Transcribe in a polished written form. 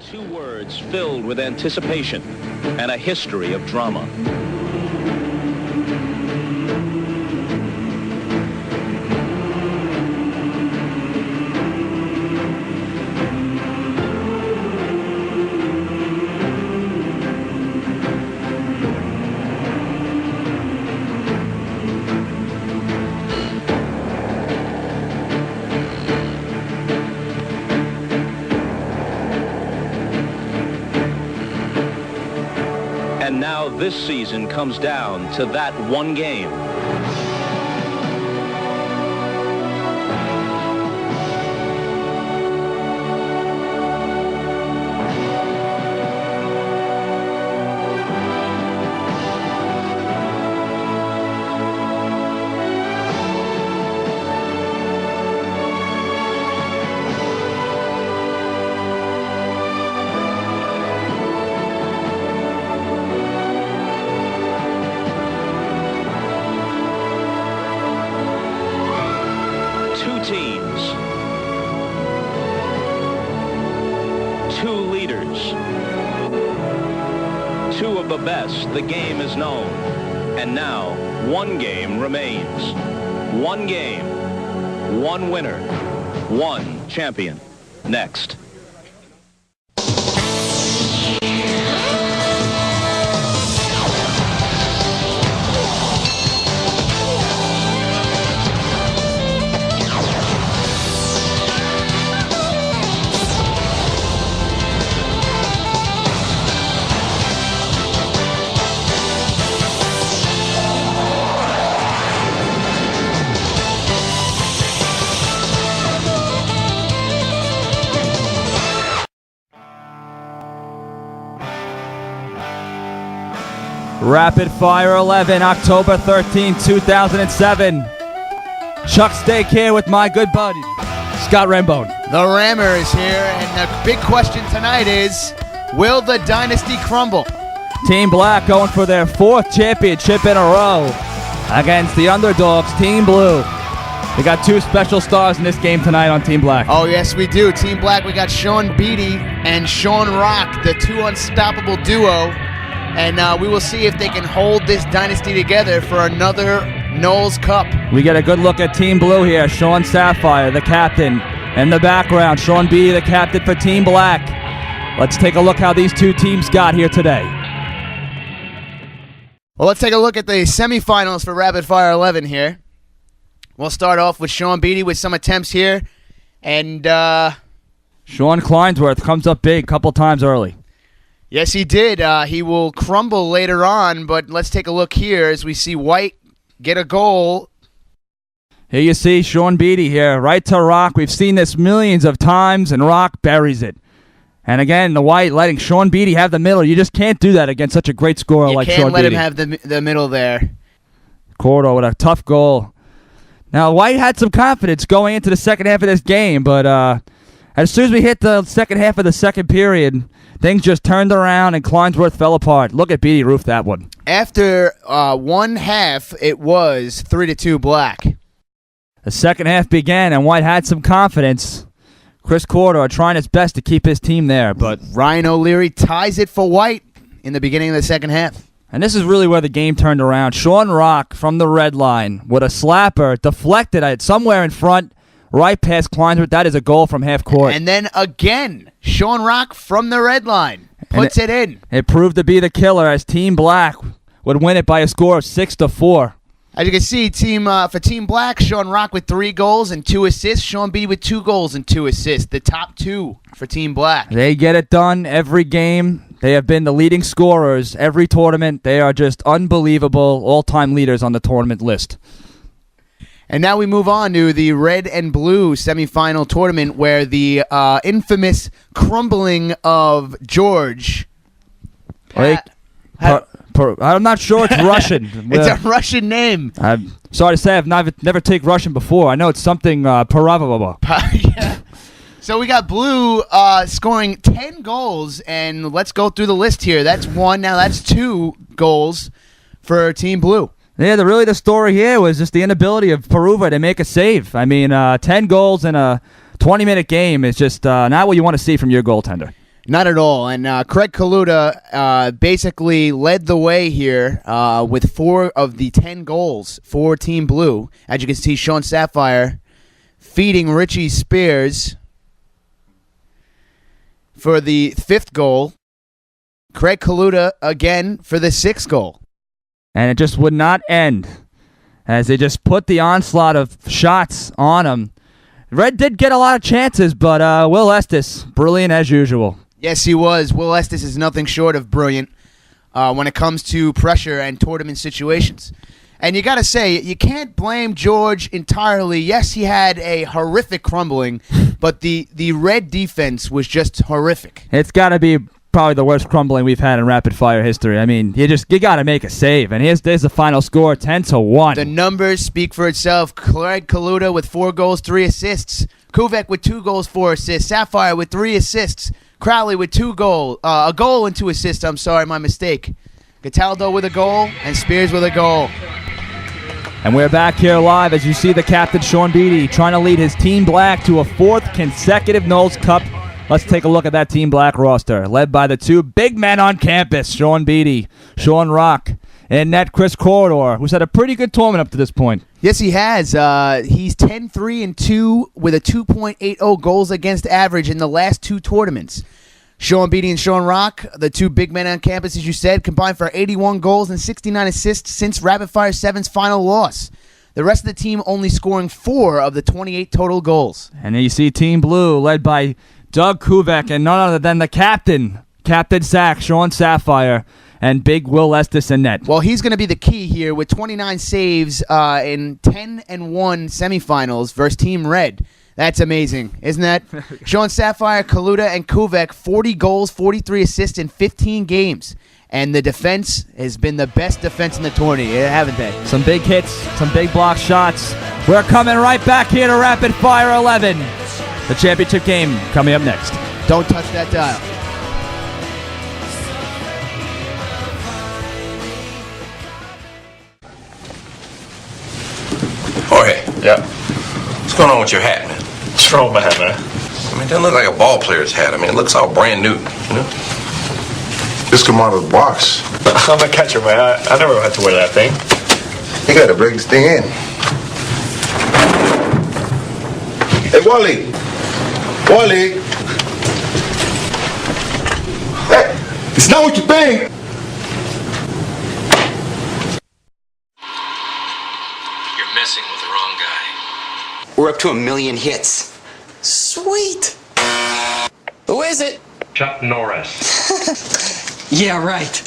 2 words filled with anticipation and a history of drama. And now this season comes down to that one game. Teams, 2 leaders, 2 of the best the game has known, and now 1 game remains. 1 game, 1 winner, 1 champion. Next. Rapid Fire 11, October 13, 2007. Chuck Steak here with my good buddy, Scott Rambone. The Rammer is here, and the big question tonight is, will the dynasty crumble? Team Black going for their 4th championship in a row against the underdogs, Team Blue. We got 2 special stars in this game tonight on Team Black. Oh, yes, we do. Team Black, we got Sean Beatty and Sean Rock, the 2 unstoppable duo. And we will see if they can hold this dynasty together for another Knowles Cup. We get a good look at Team Blue here. Sean Sapphire, the captain. In the background, Sean B., the captain for Team Black. Let's take a look how these 2 teams got here today. Well, let's take a look at the semifinals for Rapid Fire 11 here. We'll start off with Sean Beatty with some attempts here. And Sean Kleinsworth comes up big a couple times early. yes, he did. He will crumble later on, but let's take a look here as we see White get a goal. Here you see Sean Beatty here, right to Rock. We've seen this millions of times, and Rock buries it. And again, the White letting Sean Beatty have the middle. You just can't do that against such a great scorer like Sean Beatty. You can't let him have the middle there. Cordo with a tough goal. Now, White had some confidence going into the second half of this game, but as soon as we hit the second half of the second period, things just turned around and Kleinsworth fell apart. Look at Beatty roof that one. After one half, it was 3-2 Black. The second half began, and White had some confidence. Chris Cordo trying his best to keep his team there, but Ryan O'Leary ties it for White in the beginning of the second half. And this is really where the game turned around. Sean Rock from the red line with a slapper deflected it somewhere in front, right past Kleinsworth. That is a goal from half court. And then again, Sean Rock from the red line puts it in. It proved to be the killer as Team Black would win it by a score of 6-4. As you can see, for Team Black, Sean Rock with 3 goals and 2 assists. Sean Beatty with 2 goals and 2 assists. The top 2 for Team Black. They get it done every game. They have been the leading scorers every tournament. They are just unbelievable all-time leaders on the tournament list. And now we move on to the red and blue semifinal tournament where the infamous crumbling of George. I'm not sure it's Russian. It's a Russian name. I'm sorry to say I've never taken Russian before. I know it's something Paravaba. Yeah. So we got Blue scoring 10 goals, and let's go through the list here. That's 1. Now that's 2 goals for Team Blue. Yeah, the story here was just the inability of Paruva to make a save. I mean, 10 goals in a 20-minute game is just not what you want to see from your goaltender. Not at all. And Craig Kaluta basically led the way here with 4 of the 10 goals for Team Blue. As you can see, Sean Sapphire feeding Richie Spears for the 5th goal. Craig Kaluta again for the 6th goal. And it just would not end as they just put the onslaught of shots on him. Red did get a lot of chances, but Will Estes, brilliant as usual. Yes, he was. Will Estes is nothing short of brilliant when it comes to pressure and tournament situations. And you got to say, you can't blame George entirely. Yes, he had a horrific crumbling, but the Red defense was just horrific. It's got to be probably the worst crumbling we've had in rapid fire history. I mean, you got to make a save. And there's the final score, 10-1. The numbers speak for itself. Craig Kaluta with 4 goals, 3 assists. Kuvek with 2 goals, 4 assists. Sapphire with 3 assists. Crowley with a goal and 2 assists. I'm sorry, my mistake. Cataldo with a goal and Spears with a goal. And we're back here live as you see the captain, Sean Beatty, trying to lead his Team Black to a 4th consecutive Knowles Cup. Let's take a look at that Team Black roster, led by the 2 big men on campus, Sean Beatty, Sean Rock, and net Chris Corridor, who's had a pretty good tournament up to this point. Yes, he has. He's 10-3-2 with a 2.80 goals against average in the last 2 tournaments. Sean Beatty and Sean Rock, the 2 big men on campus, as you said, combined for 81 goals and 69 assists since Rapid Fire 7's final loss. The rest of the team only scoring 4 of the 28 total goals. And then you see Team Blue, led by Doug Kuvek and none other than the captain, Captain Sack, Sean Sapphire, and big Will Estes in net. Well, he's going to be the key here with 29 saves in 10-1 semifinals versus Team Red. That's amazing, isn't that? Sean Sapphire, Kaluta, and Kuvek, 40 goals, 43 assists in 15 games. And the defense has been the best defense in the tourney, haven't they? Some big hits, some big block shots. We're coming right back here to Rapid Fire 11. The championship game coming up next. Don't touch that dial. Jorge. Yeah. What's going on with your hat, man? What's wrong with my hat, man? I mean, it doesn't look like a ball player's hat. I mean, it looks all brand new, you know? Just come out of the box. I'm a catcher, man. I never had to wear that thing. You gotta break this thing in. Hey, Wally. Wally. Hey, it's not what you think. You're messing with the wrong guy. We're up to 1 million hits. Sweet. Who is it? Chuck Norris. Yeah, right.